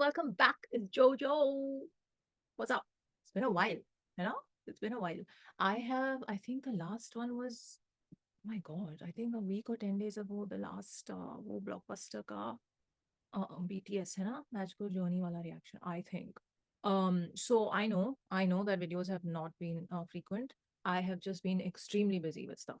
welcome back. It's Jojo. What's up? It's been a while, you know? It's been a while. I think the last one was, my God, I think a week or 10 days ago, the last वो blockbuster का BTS है ना, Magical Journey वाला reaction, I think. So I know that videos have not been frequent. I have just been extremely busy with stuff.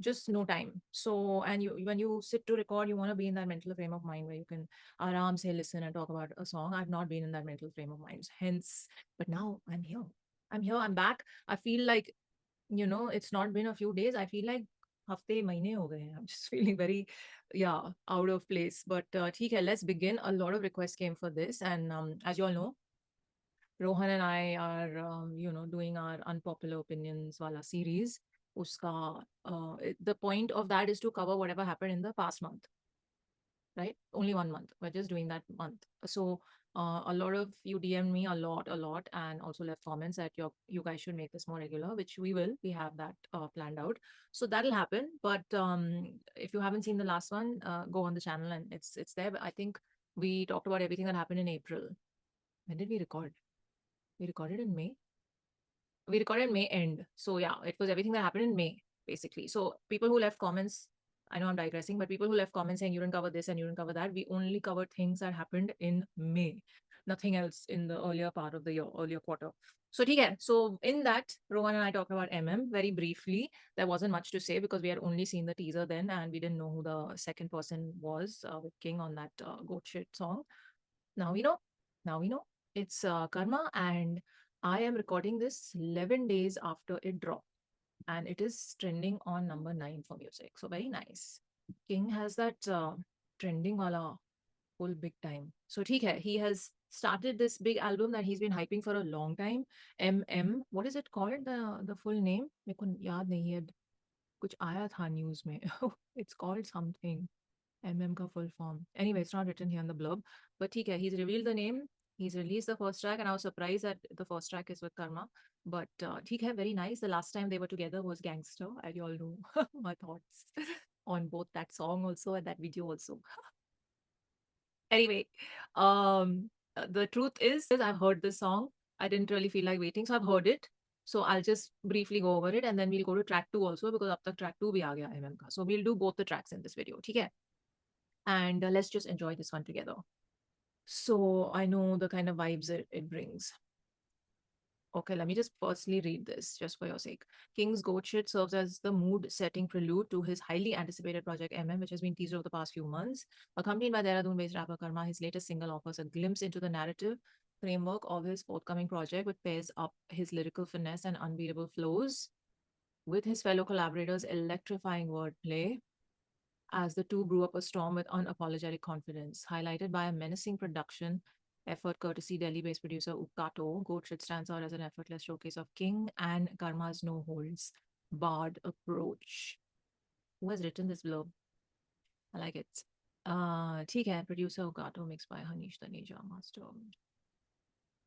Just no time. So, and when you sit to record, you want to be in that mental frame of mind where you can aram say listen and talk about a song. I've not been in that mental frame of mind. Hence, but now I'm here. I'm back. I feel like, it's not been a few days. I feel like हफ्ते महीने हो गए हैं. I'm just feeling very, yeah, out of place. But ठीक है, let's begin. A lot of requests came for this, and as you all know, Rohan and I are, doing our unpopular opinions wala series. Uska, the point of that is to cover whatever happened in the past month, right? Only 1 month. We're just doing that month. So a lot of you DM me a lot, and also left comments that you guys should make this more regular, which we will. We have that planned out. So that'll happen. But if you haven't seen the last one, go on the channel and it's there. But I think we talked about everything that happened in April. When did we record? We recorded in May. We recorded May end. So yeah, it was everything that happened in May, basically. So people who left comments, I know I'm digressing, but people who left comments saying you didn't cover this and you didn't cover that, we only covered things that happened in May. Nothing else in the earlier part of the year, earlier quarter. So okay, so in that, Rohan and I talked about very briefly. There wasn't much to say because we had only seen the teaser then and we didn't know who the second person was with King on that goat shit song. Now we know. It's Karma, and I am recording this 11 days after it dropped, and it is trending on number 9 for music. So very nice. King has that trending wala full big time. So ठीक है, he has started this big album that he's been hyping for a long time. What is it called? The full name? मेरे को याद नहीं है. कुछ आया था news में. It's called something. का full form. Anyway, it's not written here in the blurb. But ठीक है, he's revealed the name. He's released the first track, and I was surprised that the first track is with Karma. But ठीक है, very nice. The last time they were together was Gangster. And you all know my thoughts on both that song also and that video also. Anyway, the truth is I've heard this song. I didn't really feel like waiting, so I've heard it. So I'll just briefly go over it, and then we'll go to track 2 also because up to track 2 bhi aa gaya MM ka. So we'll do both the tracks in this video. ठीक है? And let's just enjoy this one together. So I know the kind of vibes it brings. Okay, let me just firstly read this just for your sake. King's Goat Shit serves as the mood-setting prelude to his highly anticipated project which has been teased over the past few months. Accompanied by Dehradun-based rapper Karma, his latest single offers a glimpse into the narrative framework of his forthcoming project, which pairs up his lyrical finesse and unbeatable flows with his fellow collaborators' electrifying wordplay, as the two brew up a storm with unapologetic confidence. Highlighted by a menacing production effort courtesy Delhi-based producer Ukato, Goat Shit stands out as an effortless showcase of King and Karma's no-holds barred approach. Who has written this blurb? I like it. ठीक है, producer Ukato, mixed by Hanish Taneja, master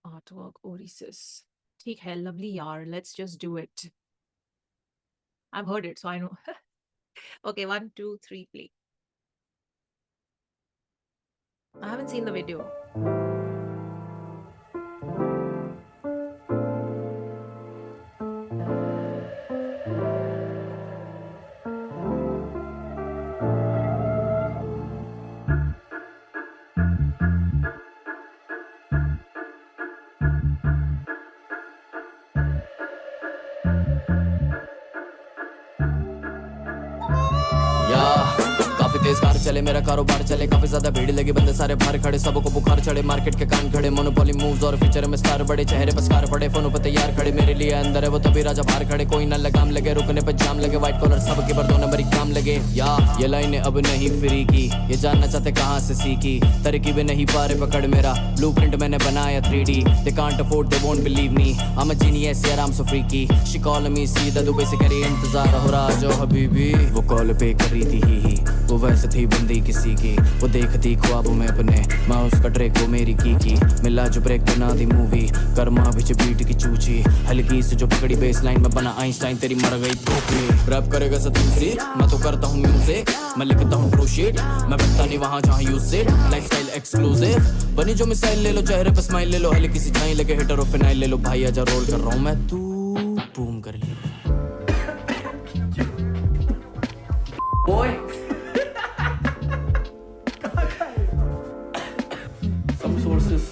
artwork Orisis. ठीक है, lovely yaar, let's just do it. I've heard it, so I know. Okay, 1, 2, 3, play. I haven't seen the video. Tej car चले मेरा कारोबार चले काफी ज्यादा भीड़ लगी बंदे सारे बाहर खड़े सबको बुखार चढ़े मार्केट के कान खड़े मोनोपोली मूव्स और फ्यूचर में स्टार बड़े चेहरे पर स्कार पड़े फोनों पे तैयार खड़े मेरे लिए अंदर है वो तभी राजा बाहर खड़े कोई ना लगाम लगे रुकने पे जाम लगे व्हाइट कॉलर सबके पर 2 नंबर काम लगे या ये लाइनें अब नहीं फ्री की ये जानना चाहते कहां से सीखी तरकीबें नहीं पा रहे पकड़ मेरा ब्लूप्रिंट मैंने बनाया 3D they can't afford they won't believe me I'm a genius yeah I'm so freaky she call me सीधा दुबई से करी इंतजार हो रहा जो हबीबी वो कॉल पे कर रही थी ही वो वैसे से थी बंदी किसी की, वो देखती ख्वाबों में अपने, मैं उसका ट्रैक वो मेरी की मिला जो ब्रेक बना दी मूवी, कर्मा बीच बीट की चूची, हल्की से जो पकड़ी बेस लाइन में बना आइंस्टाइन, तेरी मर गई भूखी। रैप करेगा सतूसी, मैं तो करता हूँ म्यूजिक, मैं लिखता हूँ ट्रू शिट, मैं बैठता नहीं वहाँ जहाँ यूज सिट, लाइफस्टाइल एक्सक्लूसिव, बनी जो मिसाइल ले लो, चेहरे पे स्माइल ले लो, हल्की सी छाई लेके हिटर और फिनाइल ले लो, भाई आजा रोल कर रहा हूँ मैं, तू बूम कर लियो। Boy. Some sources.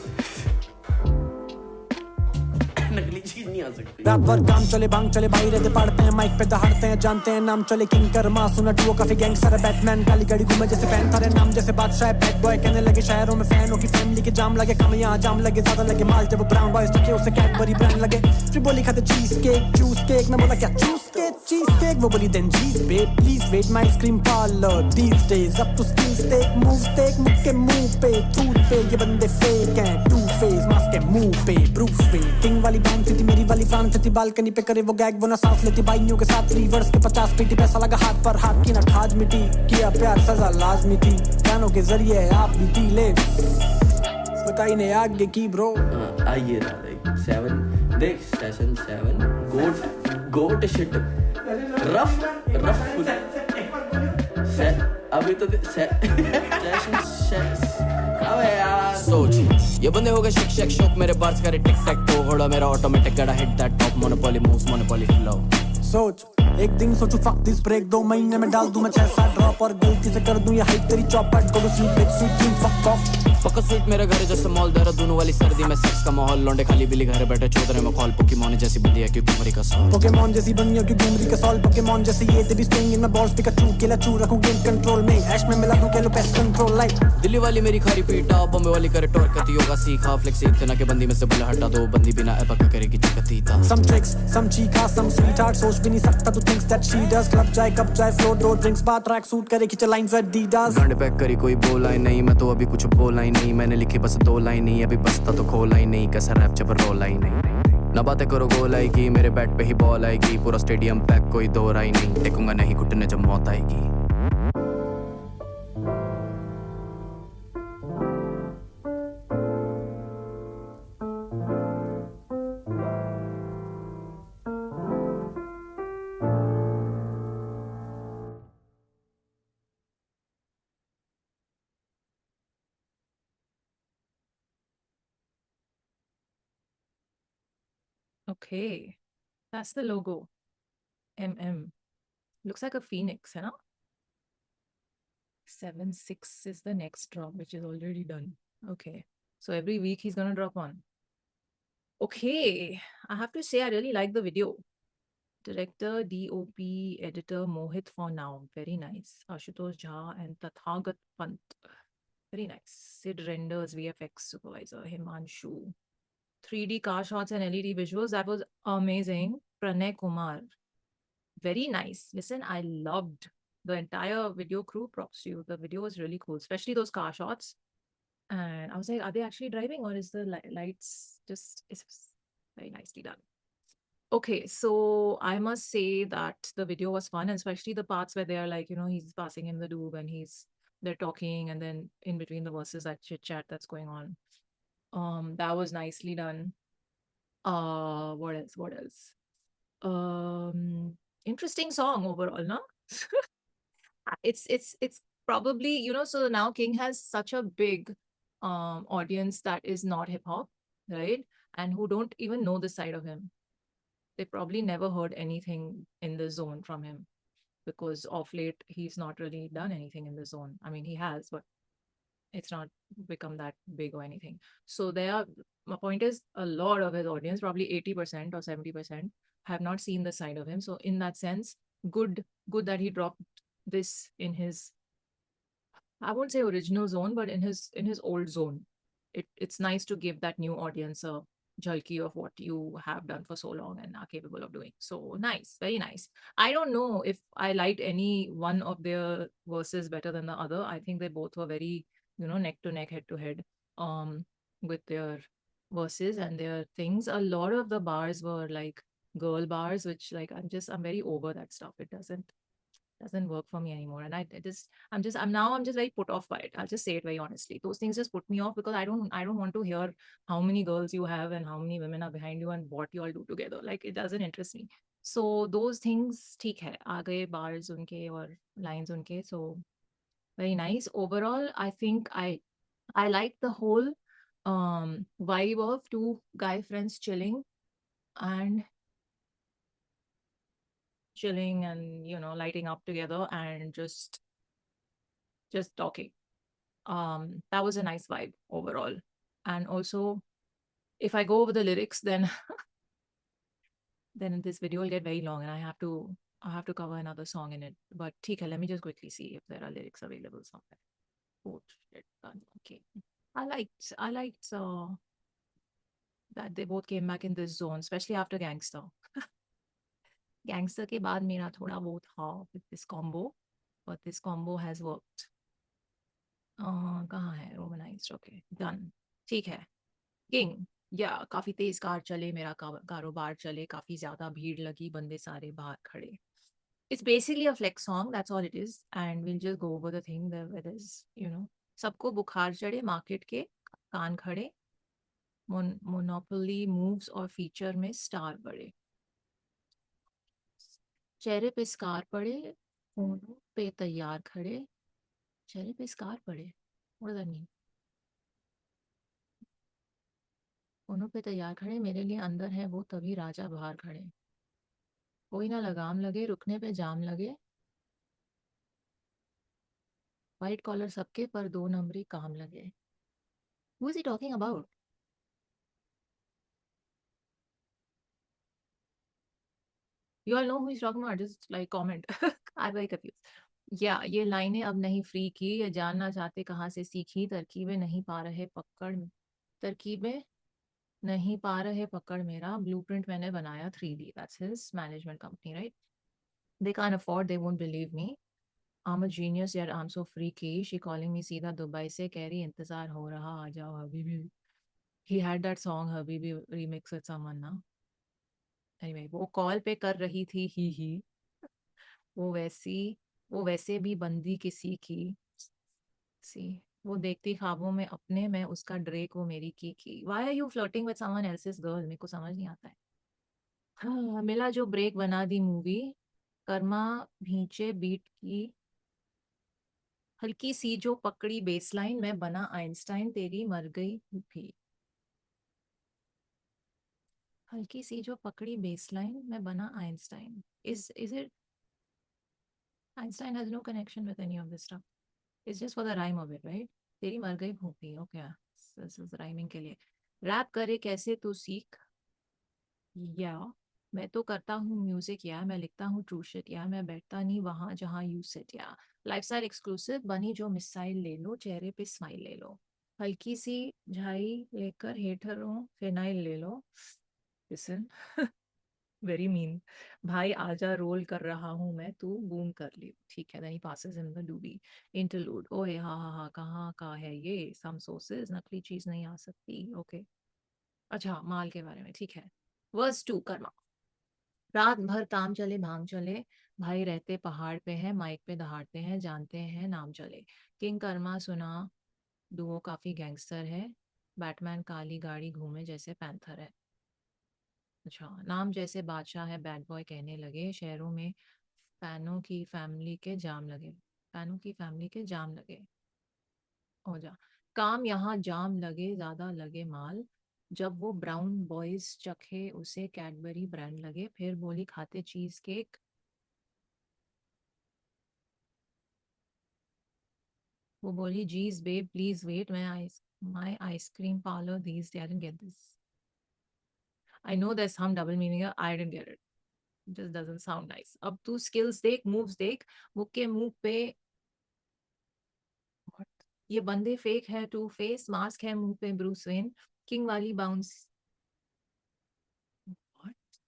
नकली चीज नहीं आ सकती। रात भर काम चले भांग चले भाई रहते पढ़ते हैं माइक पे दहाड़ते हैं जानते हैं नाम चले किंग कर्मा सुना डुओ काफी गैंगस्टर है बैटमैन काली गाड़ी घूमे जैसे फैन थारे नाम जैसे बादशाह बैड बॉय कहने लगे शहरों में फैनों की फैमिली के जाम लगे कम यहाँ जाम लगे ज्यादा लगे माल जब ब्राउन बॉयज टके उसे कैडबरी ब्रांड लगे फिर बोली खाते चीज केक जूस केक मैं बोला क्या जूस केक चीज केक वो बोली then jeez babe please wait my ice cream parlour these days अब तो स्किल्स टेक मूव टेक मुक्के मुंह पे थूट पे ये बंदे फेक हैं टू फेस मास्क के मुंह पे प्रूफ पे टिंग वाली बाउंड थी मेरी वाली फ्रांस थी बालकनी पे करे वो गैग वो ना सांस लेती बाइयों के साथ रिवर्स के 50 पीटी पैसा लगा हाथ पर हाथ की ना खाज मिटी किया प्यार सजा लाजमी थी गानों के जरिए आप भी टी ले बताई ने आगे की ब्रो आइए ना देख 7 देख सेशन 7 गोट शिट रफ अभी तो अबे यार सोच ये बंदे हो गए शिक शक शोक मेरे बार्स करे टिक टैक तो घोड़ा मेरा ऑटोमेटिक गड़ा hit that top monopoly moves monopoly flow सोच एक दिन सोचू फक दिस ब्रेक 2 महीने में डाल दूं मैं 6-7 ड्रॉप और गलती से कर दूं ये हाइट तेरी चौपट go to sleep big sweet dream fuck off fuck sweet मेरे घर जैसे मॉल देहरादून वाली सर्दी में सेक्स का माहौल लौंडे खाली बिली घर बैठे चौधरे में कॉल पोकेमॉन जैसी बंदिया क्यों घुमरी का सॉल पोकेमॉन जैसी बनियों की घूमरी का सॉल पोकेमॉन जैसी ये तेरी sting in my balls Pikachu किला चू रखूं गेम कंट्रोल में ऐश में मिला दूं केलो पेस्ट कंट्रोल लाइक दिल्ली वाली मेरी खारी पीटा बॉम्बे वाली करे टोर कती योगा सीखा फ्लेक्सी इतना के बंदी में से बुला हटा दो बंदी बिना एपक करेगी चिकतीता some tricks some चीखा some sweetheart सोच भी नहीं सकता तू thinks that she does club जाए कब जाए फ्लोर दो ड्रिंक्स बार ट्रैक सूट करे खींचे लाइंस एट डीडास गांड पैक करी कोई बोला ही नहीं मैं तो अभी कुछ बोला ही नहीं मैंने लिखी बस 2 लाइन नहीं अभी बसता तो खोला ही नहीं कैसा रैप जब रोला ही नहीं ना बातें करो गोल आएगी मेरे बैट पे ही बॉल आएगी पूरा स्टेडियम पैक कोई दो राय नहीं टेकूंगा नहीं घुटने जब मौत आएगी Okay, that's the logo. MM. Looks like a phoenix, है ना? 7-6 is the next drop, which is already done. Okay. So every week he's gonna drop one. Okay. I have to say I really like the video. Director, DOP, editor, Mohit for now. Very nice. Ashutosh Jha and Tathagat Pant. Very nice. Sid renders, VFX supervisor, Himanshu. 3D car shots and LED visuals. That was amazing. Pranay Kumar. Very nice. Listen, I loved the entire video crew. Props to you. The video was really cool, especially those car shots. And I was like, are they actually driving or is the lights just, it's very nicely done. Okay, so I must say that the video was fun, and especially the parts where they're like, he's passing him the doob and they're talking, and then in between the verses, that chit chat that's going on. That was nicely done. What else? What else? Interesting song overall, no? It's probably, so now King has such a big audience that is not hip hop, right? And who don't even know this side of him. They probably never heard anything in the zone from him because of late he's not really done anything in the zone. I mean, he has, but it's not become that big or anything. So my point is a lot of his audience, probably 80% or 70%, have not seen the side of him. So in that sense, good that he dropped this in his, I won't say original zone, but in his old zone. It's nice to give that new audience a jhalki of what you have done for so long and are capable of doing. So nice, very nice. I don't know if I liked any one of their verses better than the other. I think they both were very, neck to neck, head to head, with their verses and their things. A lot of the bars were like girl bars, which like I'm very over that stuff. It doesn't work for me anymore. And I'm just very put off by it. I'll just say it very honestly. Those things just put me off because I don't want to hear how many girls you have and how many women are behind you and what you all do together. Like it doesn't interest me. So those things ठीक है, आ गए bars उनके और lines उनके. So very nice. Overall, I think I like the whole vibe of two guy friends and chilling and lighting up together and just talking. That was a nice vibe overall. And also, if I go over the lyrics, then then this video will get very long and I have to cover another song in it. But okay, let me just quickly see if there are lyrics available somewhere. Oh shit. Okay. I liked that they both came back in this zone, especially after Gangster. Gangster के बाद मेरा थोड़ा वो था with this combo, but this combo has worked. कहाँ है Romanised? Okay done, ठीक है. किंग, या काफी तेज कार चले, मेरा कारोबार चले, काफी ज्यादा भीड़ लगी, बंदे सारे बाहर खड़े. It's basically a flex song, that's all it is, and we'll just go over the thing that is, सबको बुखार चढ़े, मार्केट के कान खड़े, मोनोपोली मूव्स और फीचर में स्टार बड़े, चेहरे पे स्कार पड़े, फोनों पे तैयार खड़े. चेहरे पे स्कार पड़े, what does that mean? फोनों पे तैयार खड़े, मेरे लिए अंदर है वो तभी राजा बाहर खड़े. कोई ना लगाम लगे, रुकने पे जाम लगे, व्हाइट कॉलर सबके पर 2 नंबरी काम लगे. Who is he talking about? You all know who he's talking about? Just like comment. I'm very confused. Yeah, ये लाइनें अब नहीं फ्री की, ये जानना चाहते कहाँ से सीखी, तरकीबें नहीं पा रहे पकड़, तरकीबें नहीं पा रहे पकड़ मेरा, ब्लूप्रिंट मैंने बनाया 3D. That's his management company, right? They can't afford, they won't believe me. I'm a genius yet I'm so freaky. She calling me सीधा दुबई से, कह रही इंतजार हो रहा, आ जाओ Habibi. He had that song Habibi remix with someone ना. Anyway, वो कॉल पे कर रही थी ही वो वैसे भी बंदी किसी की सी, वो देखती ख्वाबों में अपने, मैं उसका ड्रेक, वो मेरी की. Why are you flirting with someone else's girl? मेरे को समझ नहीं आता है. हाँ, मिला जो ब्रेक बना दी मूवी, कर्मा भींचे बीट की, हल्की सी जो पकड़ी बेसलाइन, मैं बना आइंस्टाइन, तेरी मर गई भी. हल्की सी जो पकड़ी बेसलाइन, मैं बना Einstein. Is it Einstein has no connection with any of this stuff. It's just for the rhyme of it, right? तेरी मर गई Bhupi. Okay, this is rhyming के लिए. रैप करे कैसे तू सीख, या मैं तो करता हूँ म्यूजिक, या मैं लिखता हूँ ट्रू शिट, या मैं बैठता नहीं वहां जहां यू सिट, या लाइफस्टाइल एक्सक्लूसिव बनी जो मिसाइल ले लो, चेहरे पे स्माइल ले लो, हल्की सी झाई लेकर हेटरों फिनाइल ले लो. Listen, very mean. भाई आजा रोल कर रहा हूँ मैं, तू बूम कर ले. ठीक है. Then he passes in the doobie interlude. ओए हा हा हा, कहाँ का है ये, सम सोर्सेज, नकली चीज नहीं आ सकती. ओके, अच्छा माल के बारे में. ठीक है. वर्स 2, कर्मा. रात भर ताम चले भांग चले, भाई रहते पहाड़ पे हैं, माइक पे दहाड़ते हैं, जानते हैं नाम चले. किंग कर्मा सुना डुओ काफी गैंगस्टर है, बैटमैन काली गाड़ी घूमे जैसे पैंथर है. अच्छा, नाम जैसे बादशाह है, बैड बॉय कहने लगे, शहरों में फैनों की फैमिली के जाम लगे, फैनों की फैमिली के जाम लगे. हो जा, काम यहाँ जाम लगे, ज्यादा लगे माल, जब वो ब्राउन बॉयज चखे उसे कैडबरी ब्रांड लगे, फिर बोली खाते चीज केक. वो बोली jeez babe please wait, my ice cream parlour these day. I didn't get this. I know there's some double meaning. I didn't get it. Just doesn't sound nice. अब तू skills देख, moves देख, मुख के मुंह पे. What? ये बंदे फेक है, टू फेस मास्क है मुंह पे ब्रूस वेन, किंग वाली बाउंस. What?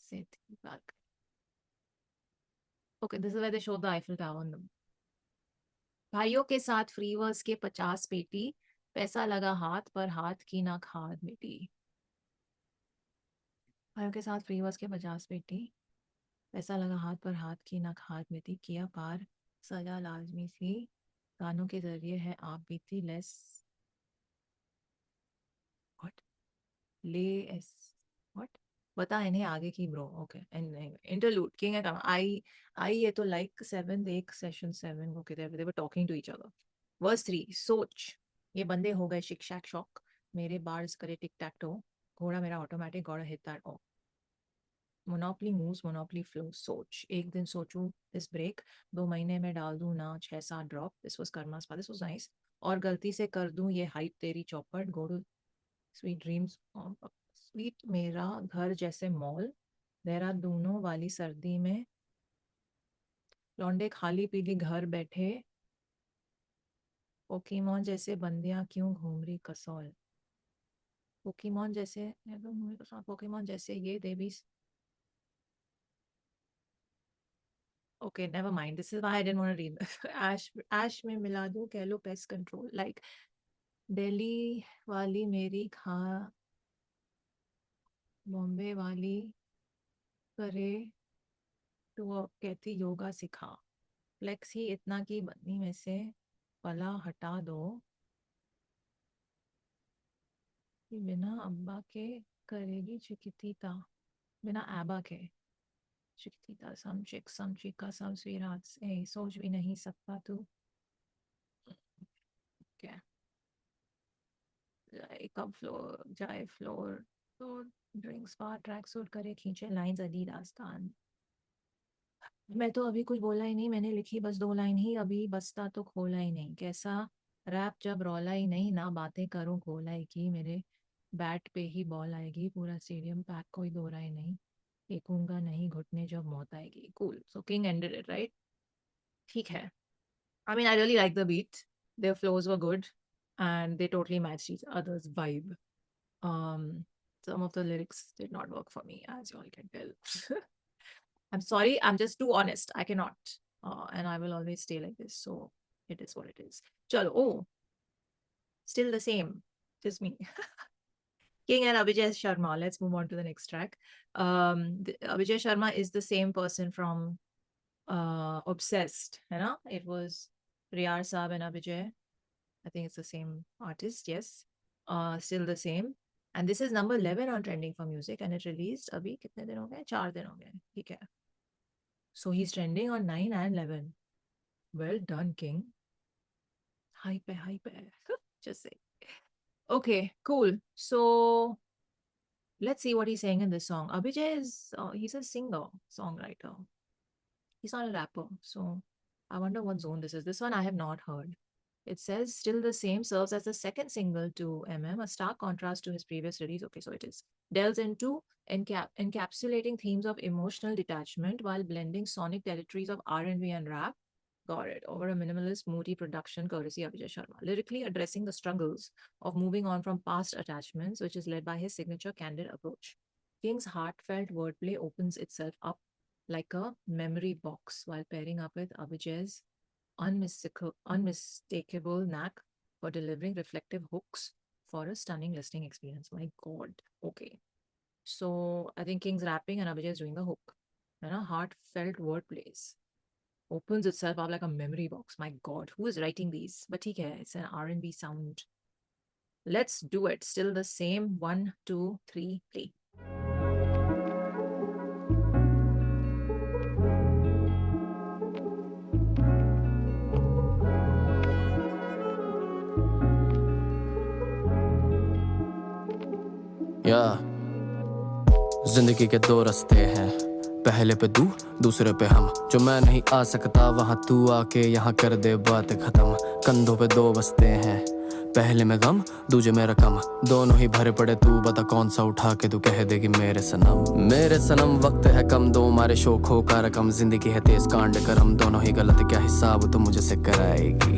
से थी बात. Okay, this is where they show the Eiffel Tower on them. भाइयों के साथ फ्री वर्स के 50 पेटी, पैसा लगा हाथ पर हाथ की ना खाद मिटी. भाइयों के साथ फ्री वर्स के 50 पेटी, ऐसा लगा हाथ पर हाथ की नख हाथ में थी, किया पार सजा लाजमी थी, गानों के जरिए है आप बीती लेस व्हाट ले एस व्हाट बता इन्हें आगे की bro okay and interlude king है काम आई ये तो लाइक 7th एक session 7 okay they were talking to each other verse 3 सोच ये बंदे हो गए शिक शैक शॉक मेरे बार्स करे टिक टैक टो घोड़ा मेरा automatic God hit that oh monopoly moves monopoly flow सोच एक दिन सोचूं दिस ब्रेक 2 महीने में डाल दूं ना 6-7 ड्रॉप दिस वाज कर्मास पा दिस वाज नाइस और गलती से कर दूं ये हाइप तेरी चौपट go to sweet dreams sweet मेरा घर जैसे मॉल देहरादूनों वाली सर्दी में लौंडे खाली पीली घर बैठे पोकेमॉन जैसे बंदियां क्यों घूम रही कसौल पोकेमॉन जैसे पोकेमॉन जैसे ये देवी okay never mind this is why I didn't want to read Ash में मिला दूं कह लो पेस्ट कंट्रोल लाइक दिल्ली वाली मेरी खा बॉम्बे वाली करे तो कहती योगा सिखा फ्लेक्स ही इतना की बदनी में से पला हटा दो कि बिना अब्बा के करेगी चिकितीता बिना आबा के चिकितीता सम चिका सम स्वीराट्स ए सोच भी नहीं सकता तू क्या कब फ्लोर जाए फ्लोर तो ड्रिंक्स बार ट्रैक सूट करे खींचे लाइंस अली दास्तान मैं तो अभी कुछ बोला ही नहीं मैंने लिखी बस 2 लाइन ही अभी बस्ता तो खोला ही नहीं कैसा रैप जब रौला ही नहीं ना बातें करूं खोला ही की मेरे बैट पे ही बॉल आएगी पूरा स्टेडियम पैक कोई दो राय नहीं फेंकूंगा नहीं घुटने जब मौत आएगी cool so king ended it right ठीक है I mean I really like the beat their flows were good and they totally matched each other's vibe. Some of the lyrics did not work for me, as you all can tell. I'm sorry, I'm just too honest. I cannot, and I will always stay like this. So it is what it is. Chalo, oh, still the same, just me. King and Abhijay Sharma. Let's move on to the next track. Abhijay Sharma is the same person from Obsessed. You know, it was Riyar Saab and Abhijay. I think it's the same artist, yes. Still the same. And this is number 11 on trending for music and it released abhi kitne din ho gaye 4 din ho gaye theek hai so he's trending on 9 and 11 well done king hype just say okay cool so let's see what he's saying in this song Abhijay is he's a singer songwriter he's not a rapper so I wonder what zone this one I have not heard. It says Still the Same serves as the second single to MM, a stark contrast to his previous release. Okay, so it is. Delves into encapsulating themes of emotional detachment while blending sonic territories of R&B and rap. Got it. Over a minimalist, moody production courtesy of Abhijay Sharma. Lyrically addressing the struggles of moving on from past attachments, which is led by his signature candid approach. King's heartfelt wordplay opens itself up like a memory box while pairing up with Abhijay's unmistakable knack for delivering reflective hooks for a stunning listening experience. My God. Okay. So I think King's rapping and Abhijay is doing the hook. And a heartfelt wordplays opens itself up like a memory box. My God. Who is writing these? But okay, it's an R&B sound. Let's do it. Still the same. 1, 2, 3, play. जिंदगी के 2 रास्ते हैं पहले पे तू दूसरे पे हम जो मैं नहीं आ सकता वहां तू आके यहाँ कर दे बात खत्म कंधों पे 2 बस्ते हैं पहले में गम दूजे में रकम दोनों ही भरे पड़े तू बता कौन सा उठा के तू कह देगी मेरे सनम वक्त है कम दो मारे शोखों का रकम जिंदगी है तेज कांड करम दोनों ही गलत क्या हिसाब तू मुझे से कराएगी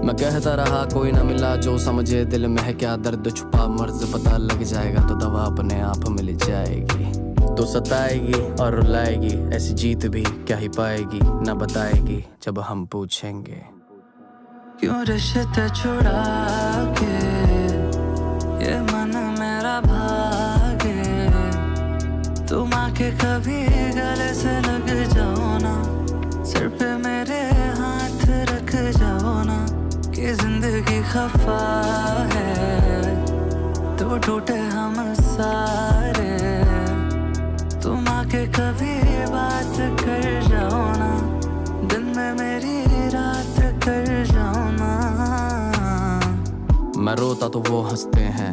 मैं कहता रहा कोई ना मिला जो समझे दिल में है क्या दर्द छुपा मर्ज पता लग जाएगा तो दवा अपने आप मिल जाएगी तो सताएगी और रुलाएगी ऐसी जीत भी क्या ही पाएगी ना बताएगी जब हम पूछेंगे क्यों रिश्ते छुड़ा के ये मन मेरा भागे तुम आके कभी गले से लग खफा है, तो टूटे हम सारे। तुम आके कभी बात कर जाओ ना, दिन में मेरी रात कर जाओ ना। मैं रोता तो वो हंसते हैं,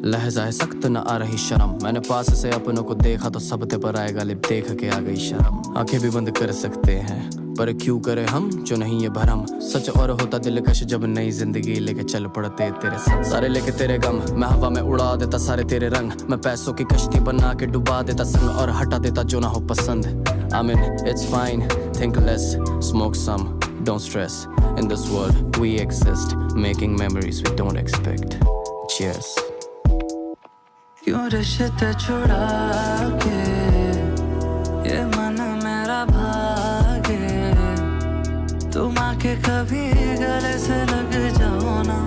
लहजा है सख्त न आ रही शर्म। मैंने पास से अपनों को देखा तो सबते पर आएगा लिप देख के आ गई शर्म। आंखें भी बंद कर सकते हैं पर क्यों करे हम जो नहीं ये भरम। सच और होता दिलकश जब नई जिंदगी लेके चल पड़ते तेरे संग। सारे लेके तेरे गम मैं हवा में उड़ा देता सारे तेरे रंग। मैं पैसों की कश्ती बना के डुबा देता संग और हटा देता जो ना हो पसंद। I mean it's fine, think less, smoke some, don't stress. In this world we exist, making memories we don't expect. Cheers. क्यों रिश्ते छुड़ा के ये मन मेरा भागे। तुम आके कभी गले से लग जाओ ना,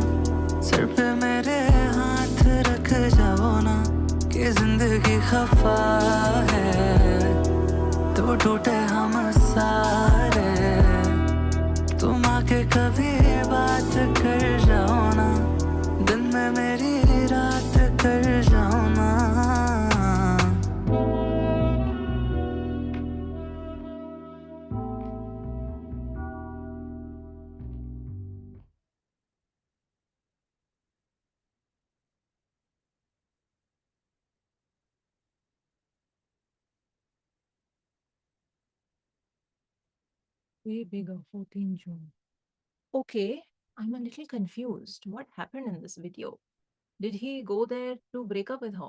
सिर पे मेरे हाथ रख जाओ ना। कि जिंदगी खफा है, तो टूटे हम सारे। तुम आके कभी बात कर जाओ ना, दिन में मेरी रात कर जाओ ना। Way bigger, 14 June. Okay, I'm a little confused. What happened in this video? Did he go there to break up with her?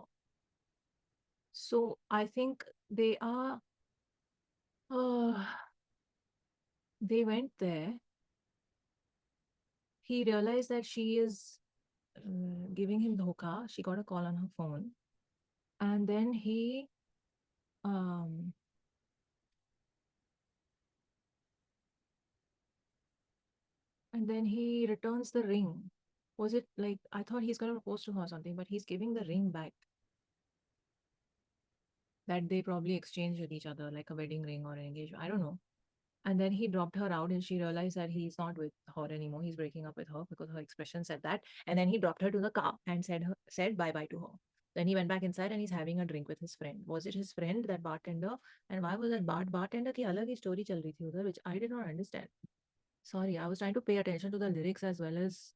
So I think they are. Uh, they went there. He realized that she is giving him dhoka. She got a call on her phone, and then he um returns the ring. Was it like I thought he's gonna propose to her or something, but he's giving the ring back that they probably exchanged with each other, like a wedding ring or an engagement. I don't know. And then he dropped her out and she realized that he's not with her anymore. He's breaking up with her because her expression said that. And then he dropped her to the car and said bye bye to her. Then he went back inside and he's having a drink with his friend. Was it his friend, that bartender? And why was that bartender ki alag hi story chal rahi thi udhar, which I did not understand. Sorry, I was trying to pay attention to the lyrics as well as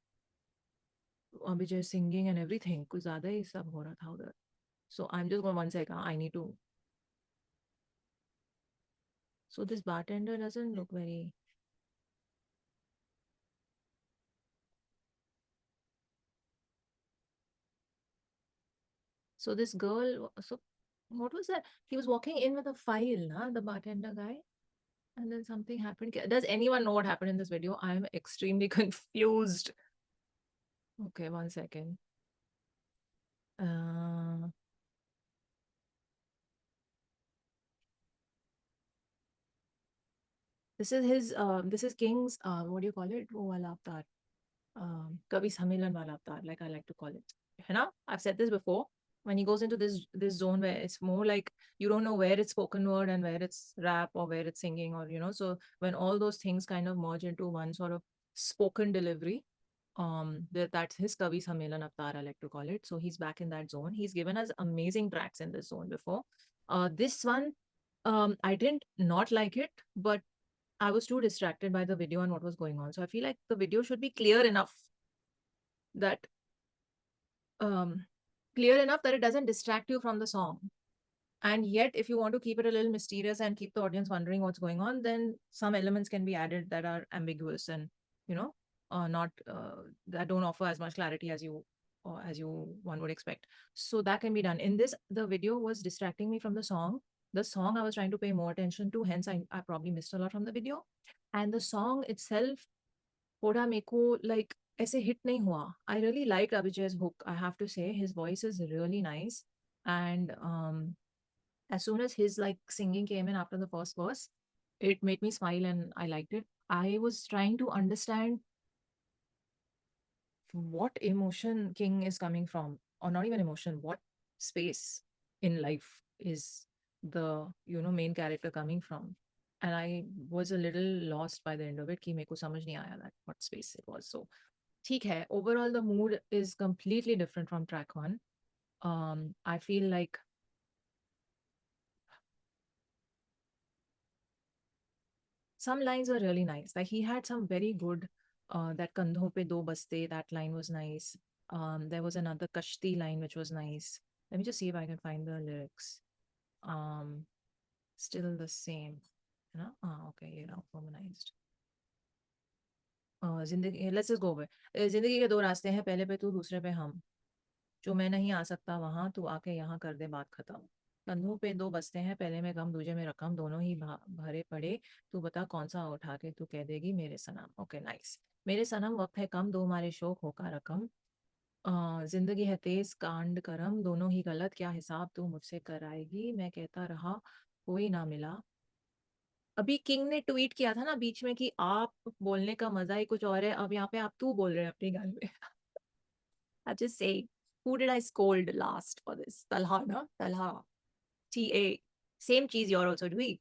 Abhijay singing and everything. कुछ ज़्यादा ही सब हो रहा था उधर. So I'm just going 1 second. I need to. So this bartender doesn't look very. So this girl. So what was that? He was walking in with a file, na, the bartender guy. And then something happened. Does anyone know what happened in this video? I'm extremely confused. Okay, 1 second. This is his. This is King's. What do you call it? वो वाला अवतार. Kavi Sammilan wala avatar, like I like to call it. You know, I've said this before. When he goes into this zone where it's more like you don't know where it's spoken word and where it's rap or where it's singing, or so when all those things kind of merge into one sort of spoken delivery, that's his Kavi Sammelan avatar, I like to call it. So he's back in that zone. He's given us amazing tracks in this zone before. This one, I didn't not like it, but I was too distracted by the video and what was going on. So I feel like the video should be that um, clear enough that it doesn't distract you from the song. And yet, if you want to keep it a little mysterious and keep the audience wondering what's going on, then some elements can be added that are ambiguous and not that don't offer as much clarity as you one would expect. So that can be done. In this, the video was distracting me from the song. The song I was trying to pay more attention to, hence I probably missed a lot from the video. And the song itself, थोड़ा मेरे को like ऐसे hit नहीं हुआ. I really liked Abhijay's hook. I have to say his voice is really nice, and as soon as his like singing came in after the first verse, it made me smile and I liked it. I was trying to understand what emotion King is coming from, or not even emotion, what space in life is the main character coming from. And I was a little lost by the end of it. Ki meko samajh nahi aaya that what space it was. So ठीक है, overall the mood is completely different from track one. I feel like some lines were really nice. Like he had some very good, that Kandho pe do baste, that line was nice. There was another Kashti line which was nice. Let me just see if I can find the lyrics. Um, Still the same. You know? Okay, you know, harmonized. जिंदगी, let's just go वे। जिंदगी के दो रास्ते हैं, पहले पे तू दूसरे पे हम, जो मैं नहीं आ सकता वहां तू आके यहाँ कर दे बात खत्म। कंधों पे दो बस्ते हैं, पहले में गम दूजे में रकम, दोनों ही भरे पड़े, तू बता कौन सा उठा के तू कह देगी मेरे सनम। Okay nice. मेरे सनम वक्त है कम, दो हमारे शौक होका रकम। जिंदगी है तेज कांड करम, दोनों ही गलत, क्या हिसाब तू मुझसे कराएगी, मैं कहता रहा कोई ना मिला। अभी किंग ने ट्वीट किया था ना बीच में कि आप बोलने का मजा ही कुछ और है, अब यहाँ पे आप तू बोल रहे हैं अपनी गान में। I just say, who did I scold last for this? Talha, na? Talha. TA. Same cheese you're also doing.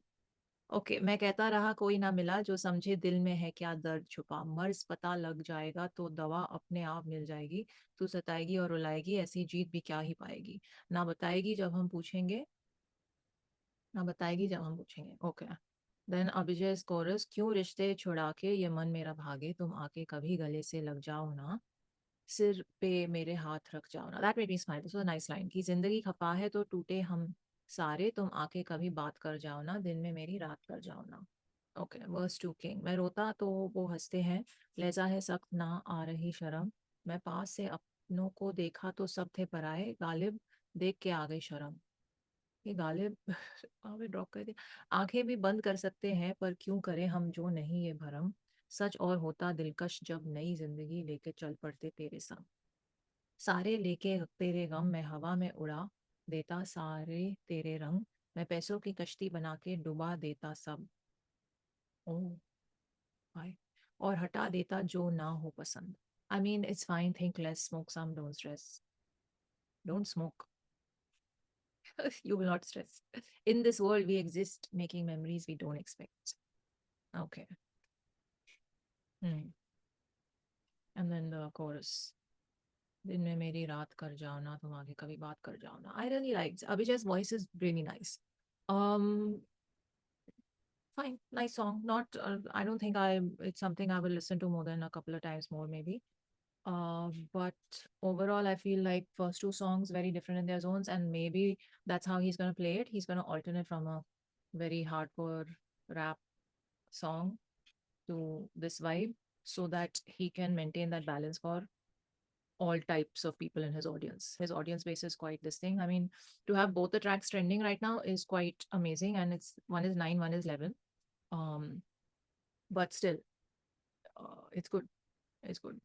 Okay मैं कहता रहा कोई ना मिला, जो समझे दिल में है क्या दर्द छुपा, मर्ज पता लग जाएगा तो दवा अपने आप मिल जाएगी, तू सताएगी और रुलाएगी, ऐसी जीत भी क्या ही पाएगी, ना बताएगी जब हम पूछेंगे, ना बताएगी जब हम पूछेंगे। ओके देन अभिजय कोरस, क्यों रिश्ते छुड़ा के ये मन मेरा भागे, तुम आके कभी गले से लग जाओ ना, सिर पे मेरे हाथ रख जाओ ना। That made me smile, this was a nice line कि जिंदगी खफा है तो टूटे हम सारे, तुम आके कभी बात कर जाओ ना, दिन में मेरी रात कर जाओ ना। ओके वर्स टू किंग, मैं रोता तो वो हंसते हैं, लहजा है सख्त ना आ रही शर्म, मैं पास से अपनों को देखा तो सब थे पराए, गालिब देख के आ गई शर्म। ये गालिब आगे ड्रॉप कर दिया। आंखें भी बंद कर सकते हैं पर क्यों करें हम जो नहीं ये भरम, सच और होता दिलकश जब नई जिंदगी लेके चल पड़ते तेरे संग, सारे लेके तेरे गम मैं हवा में उड़ा देता सारे तेरे रंग, मैं पैसों की कश्ती बना के डुबा देता सब, ओ भाई, और हटा देता जो ना हो पसंद। I mean it's fine, think less, smoke some, don't stress, don't smoke. You will not stress. In this world we exist making memories we don't expect. Okay. And then the chorus, दिन में मेरी रात कर जाओ ना, तुम आगे कभी बात कर जाओ ना। I really liked Abhijay's voice is really nice. Um, Fine, nice song. Not, I don't think it's something I will listen to more than a couple of times more maybe. But overall, I feel like first two songs very different in their zones, and maybe that's how he's gonna play it. He's gonna alternate from a very hardcore rap song to this vibe, so that he can maintain that balance for all types of people in his audience. His audience base is quite this thing. I mean, to have both the tracks trending right now is quite amazing, and it's one is 9, one is 11. But still, it's good. It's good.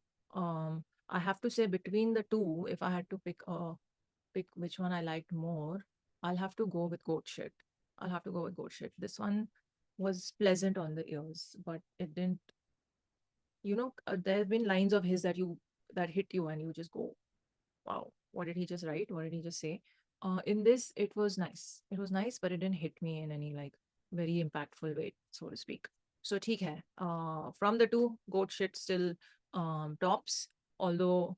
I have to say between the two, if I had to pick which one I liked more, I'll have to go with Goat Shit. I'll have to go with Goat Shit. This one was pleasant on the ears, but it didn't. There have been lines of his that hit you and you just go, wow, what did he just write? What did he just say? In this, it was nice. It was nice, but it didn't hit me in any like very impactful way, so to speak. So ठीक है. From the two, Goat Shit still tops. Although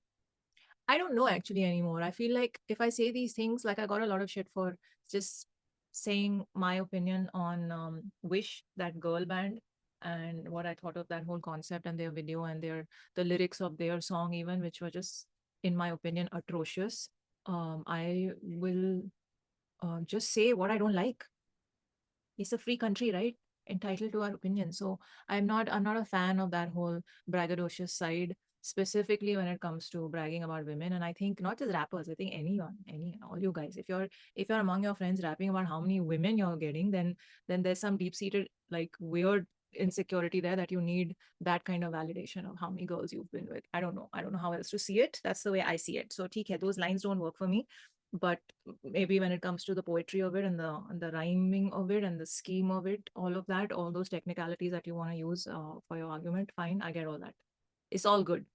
I don't know actually anymore. I feel like if I say these things, like I got a lot of shit for just saying my opinion on Wish, that girl band, and what I thought of that whole concept and their video and the lyrics of their song even, which were just, in my opinion, atrocious. I will just say what I don't like. It's a free country, right? Entitled to our opinion. So I'm not a fan of that whole braggadocious side, specifically when it comes to bragging about women. And I think not just rappers, I think anyone, all you guys, if you're among your friends rapping about how many women you're getting, then there's some deep-seated like weird insecurity there that you need that kind of validation of how many girls you've been with. I don't know how else to see it. That's the way I see it. So TK, those lines don't work for me, but maybe when it comes to the poetry of it and the rhyming of it and the scheme of it, all of that, all those technicalities that you want to use for your argument, fine, I get all that. It's all good.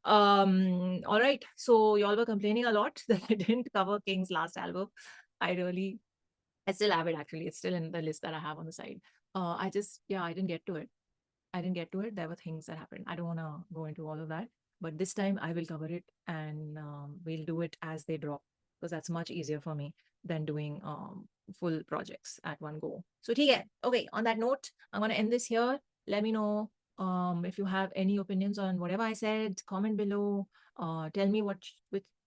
All right, so y'all were complaining a lot that I didn't cover King's last album. I still have it actually. It's still in the list that I have on the side. I didn't get to it. There were things that happened. I don't want to go into all of that. but this time I will cover it, and we'll do it as they drop, because that's much easier for me than doing full projects at one go. So okay, okay, on that note, I'm going to end this here. Let me know if you have any opinions on whatever I said. Comment below. Tell me which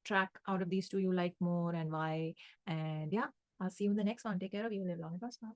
track out of these two you like more and why. And yeah, I'll see you in the next one. Take care of you. Live long and prosper.